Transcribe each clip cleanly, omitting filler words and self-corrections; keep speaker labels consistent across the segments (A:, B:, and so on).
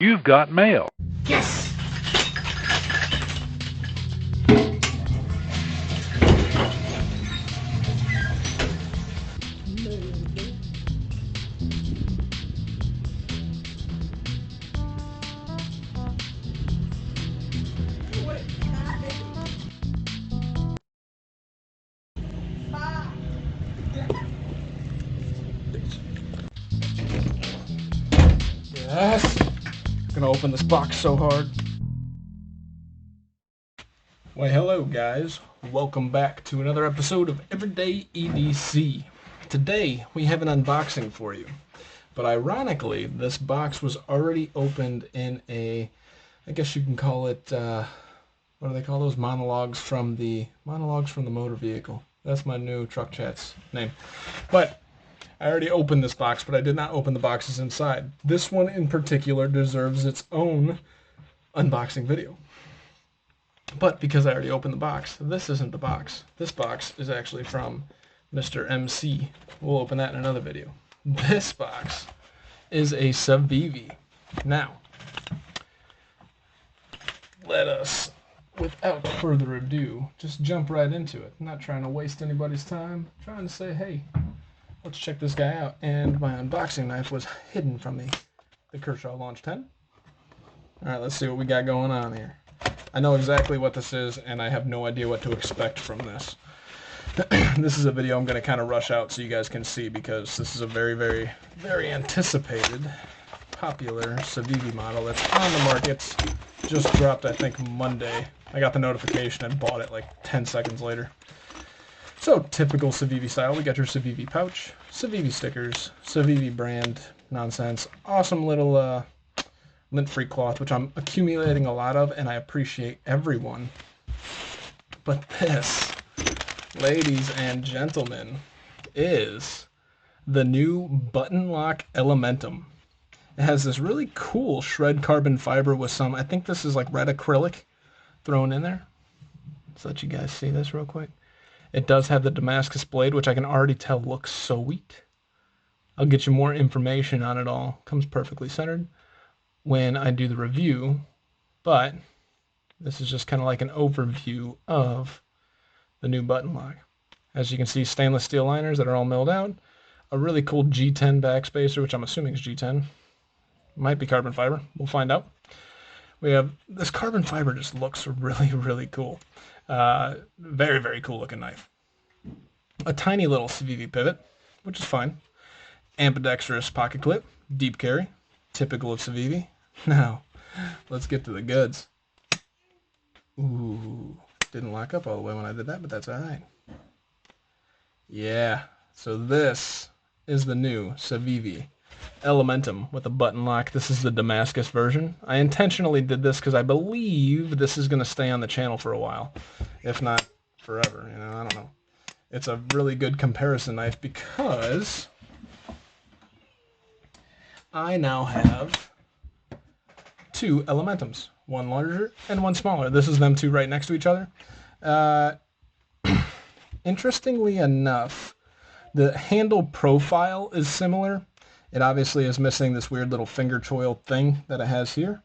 A: You've got mail.
B: Yes! Yes! I'm gonna open this box so hard. Why, hello guys. Welcome back to another episode of Everyday EDC. Today we have an unboxing for you. But ironically, this box was already opened in a, I guess you can call it, what do they call those? Monologues from the motor vehicle. That's my new Truck Chat's name. But I already opened this box, but I did not open the boxes inside. This one in particular deserves its own unboxing video. But because I already opened the box, this isn't the box. This box is actually from Mr. MC. We'll open that in another video. This box is a Civivi. Now, let us, without further ado, just jump right into it. I'm not trying to waste anybody's time. I'm trying to say, hey, let's check this guy out. And my unboxing knife was hidden from me. The Kershaw Launch 10. Alright, let's see what we got going on here. I know exactly what this is, and I have no idea what to expect from this. This is a video I'm going to kind of rush out so you guys can see, because this is a very, very, very anticipated, popular Civivi model that's on the market. Just dropped, I think, Monday. I got the notification and bought it like 10 seconds later. So, typical Civivi style. We got your Civivi pouch, Civivi stickers, Civivi brand nonsense. Awesome little lint-free cloth, which I'm accumulating a lot of, and I appreciate everyone. But this, ladies and gentlemen, is the new button lock Elementum. It has this really cool shred carbon fiber with some, I think this is like red acrylic thrown in there. Let's let you guys see this real quick. It does have the Damascus blade, which I can already tell looks sweet. I'll get you more information on it all. Comes perfectly centered when I do the review, but this is just kind of like an overview of the new button lock. As you can see, stainless steel liners that are all milled out, a really cool G10 backspacer, which I'm assuming is G10. Might be carbon fiber. We'll find out. We have this carbon fiber, just looks really, really cool. Very, very cool looking knife. A tiny little Civivi pivot, which is fine. Ambidextrous pocket clip, deep carry, typical of Civivi. Now, let's get to the goods. Ooh, didn't lock up all the way when I did that, but that's alright. Yeah, so this is the new Civivi Elementum with a button lock. This is the Damascus version. I intentionally did this because I believe this is going to stay on the channel for a while, if not forever. You know, I don't know. It's a really good comparison knife because I now have two Elementums, one larger and one smaller. This is them two right next to each other. Interestingly enough, the handle profile is similar. It obviously is missing this weird little finger choil thing that it has here.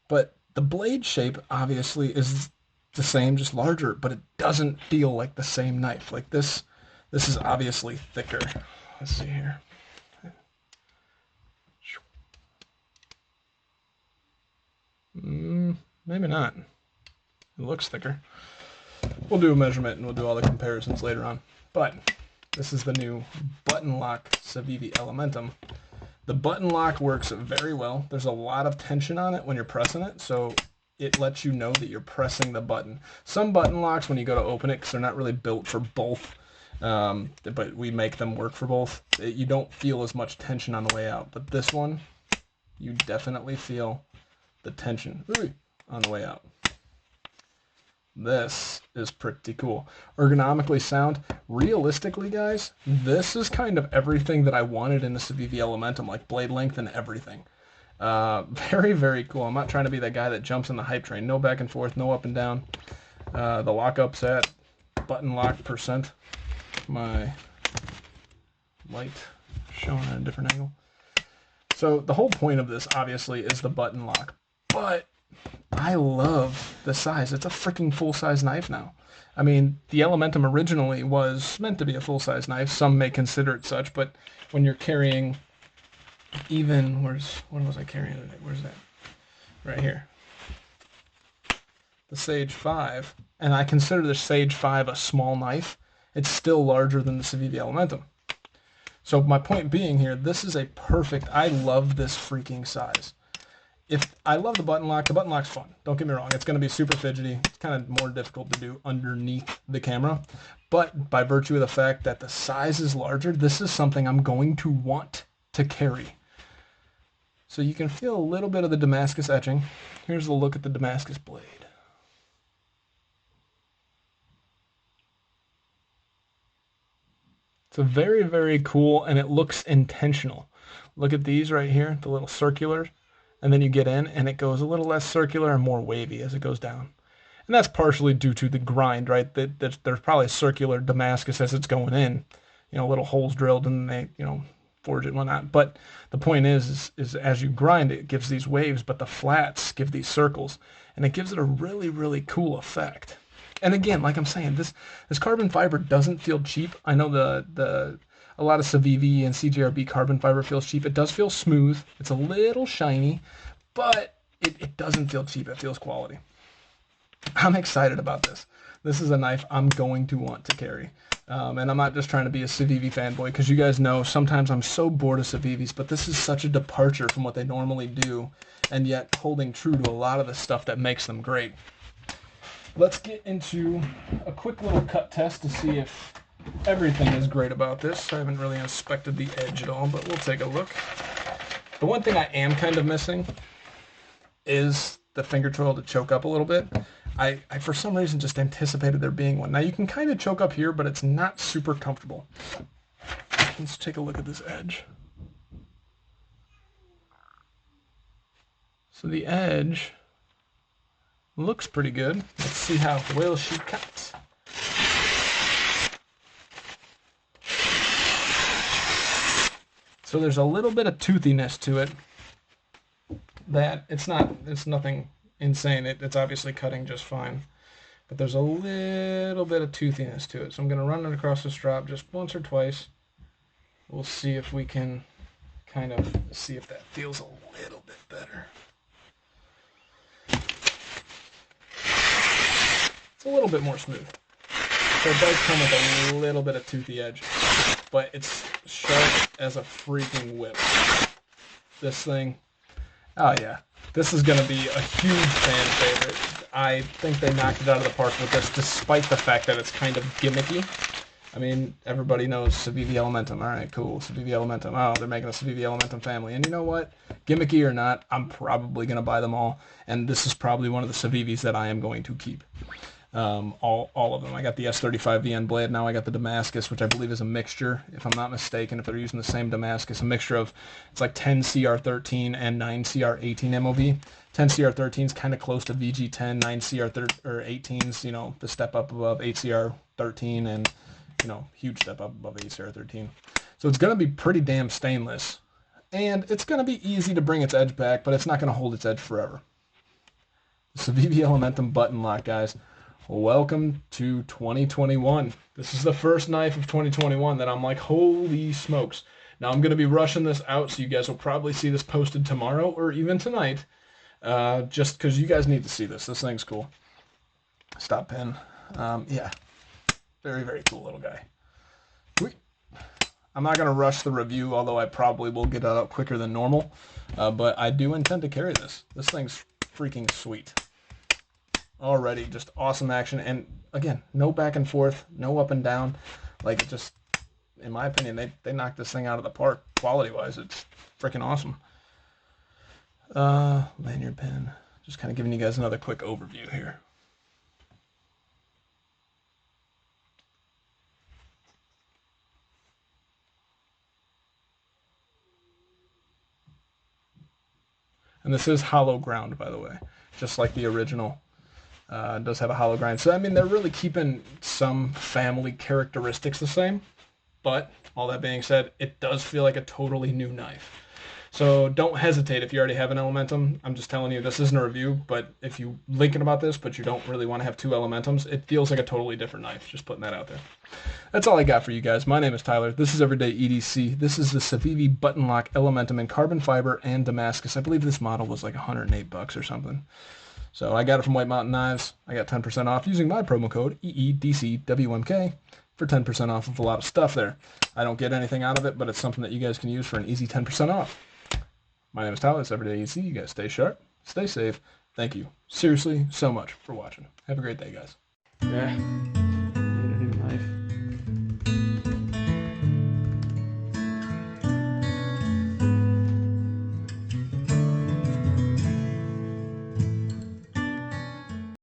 B: But the blade shape obviously is the same, just larger, but it doesn't feel like the same knife. Like this is obviously thicker. Let's see here. Maybe not. It looks thicker. We'll do a measurement and we'll do all the comparisons later on. But this is the new button lock Civivi Elementum. The button lock works very well. There's a lot of tension on it when you're pressing it, so it lets you know that you're pressing the button. Some button locks, when you go to open it, because they're not really built for both, but we make them work for both, you don't feel as much tension on the way out. But this one, you definitely feel the tension on the way out. This is pretty cool. Ergonomically sound. Realistically, guys, this is kind of everything that I wanted in the Civivi Elementum, like blade length and everything. Very, very cool. I'm not trying to be that guy that jumps in the hype train. No back and forth, no up and down. The lockup's at button lock percent. My light showing at a different angle. So the whole point of this, obviously, is the button lock. But I love the size. It's a freaking full-size knife now. I mean, the Elementum originally was meant to be a full-size knife. Some may consider it such, but when you're carrying even, what was I carrying today? Where's that? Right here. The Sage 5, and I consider the Sage 5 a small knife. It's still larger than the Civivi Elementum. So my point being here, this is a perfect, I love this freaking size. If I love the button lock's fun. Don't get me wrong, it's going to be super fidgety. It's kind of more difficult to do underneath the camera. But by virtue of the fact that the size is larger, this is something I'm going to want to carry. So you can feel a little bit of the Damascus etching. Here's a look at the Damascus blade. It's a very, very cool, and it looks intentional. Look at these right here, the little circular, and then you get in, and it goes a little less circular and more wavy as it goes down. And that's partially due to the grind, right? There's probably circular Damascus as it's going in, little holes drilled, and they, forge it and whatnot. But the point is as you grind it gives these waves, but the flats give these circles, and it gives it a really, really cool effect. And again, like I'm saying, this carbon fiber doesn't feel cheap. I know a lot of Civivi and CJRB carbon fiber feels cheap. It does feel smooth. It's a little shiny, but it doesn't feel cheap. It feels quality. I'm excited about this. This is a knife I'm going to want to carry. And I'm not just trying to be a Civivi fanboy, because you guys know sometimes I'm so bored of Civivis, but this is such a departure from what they normally do, and yet holding true to a lot of the stuff that makes them great. Let's get into a quick little cut test to see if everything is great about this. I haven't really inspected the edge at all, but we'll take a look. The one thing I am kind of missing is the finger twirl to choke up a little bit. I for some reason just anticipated there being one. Now you can kind of choke up here, but it's not super comfortable. Let's take a look at this edge. So the edge looks pretty good. Let's see how well she cuts. So there's a little bit of toothiness to it. That it's nothing insane. It's obviously cutting just fine, but there's a little bit of toothiness to it. So I'm going to run it across the strap just once or twice. We'll see if we can kind of see if that feels a little bit better. It's a little bit more smooth. So it does come with a little bit of toothy edge, but it's sharp as a freaking whip. This thing, oh yeah, this is going to be a huge fan favorite. I think they knocked it out of the park with this, despite the fact that it's kind of gimmicky. I mean, everybody knows Civivi Elementum. All right, cool, Civivi Elementum. Oh, they're making a Civivi Elementum family. And you know what? Gimmicky or not, I'm probably going to buy them all. And this is probably one of the Civivis that I am going to keep. All of them. I got the S35 VN blade. Now I got the Damascus, which I believe is a mixture, if I'm not mistaken, if they're using the same Damascus, a mixture of, it's like 10 CR13 and 9 CR18 MOV. 10 CR13 is kind of close to VG10, 9 CR18s, the step up above 8 CR13, and, huge step up above 8 CR13. So it's going to be pretty damn stainless, and it's going to be easy to bring its edge back, but it's not going to hold its edge forever. Civivi Elementum button lock, guys. Welcome to 2021. This is the first knife of 2021 that I'm like, holy smokes. Now I'm going to be rushing this out, so you guys will probably see this posted tomorrow or even tonight, just because you guys need to see this. This thing's cool. Stop pin. Yeah, very, very cool little guy. I'm not going to rush the review, although I probably will get it out quicker than normal, but I do intend to carry this. This thing's freaking sweet. Already just awesome action, and again, no back and forth, no up and down. Like, it just, in my opinion, they knocked this thing out of the park quality wise. It's freaking awesome. Lanyard pin, just kind of giving you guys another quick overview here. And this is hollow ground, by the way, just like the original. It does have a hollow grind. So, I mean, they're really keeping some family characteristics the same. But, all that being said, it does feel like a totally new knife. So don't hesitate if you already have an Elementum. I'm just telling you, this isn't a review, but if you're thinking about this, but you don't really want to have 2 Elementums, it feels like a totally different knife. Just putting that out there. That's all I got for you guys. My name is Tyler. This is Everyday EDC. This is the Civivi Button Lock Elementum in carbon fiber and Damascus. I believe this model was like $108 or something. So I got it from White Mountain Knives. I got 10% off using my promo code EEDCWMK for 10% off of a lot of stuff there. I don't get anything out of it, but it's something that you guys can use for an easy 10% off. My name is Tyler. It's Everyday EDC. You guys stay sharp, stay safe. Thank you seriously so much for watching. Have a great day, guys. Yeah.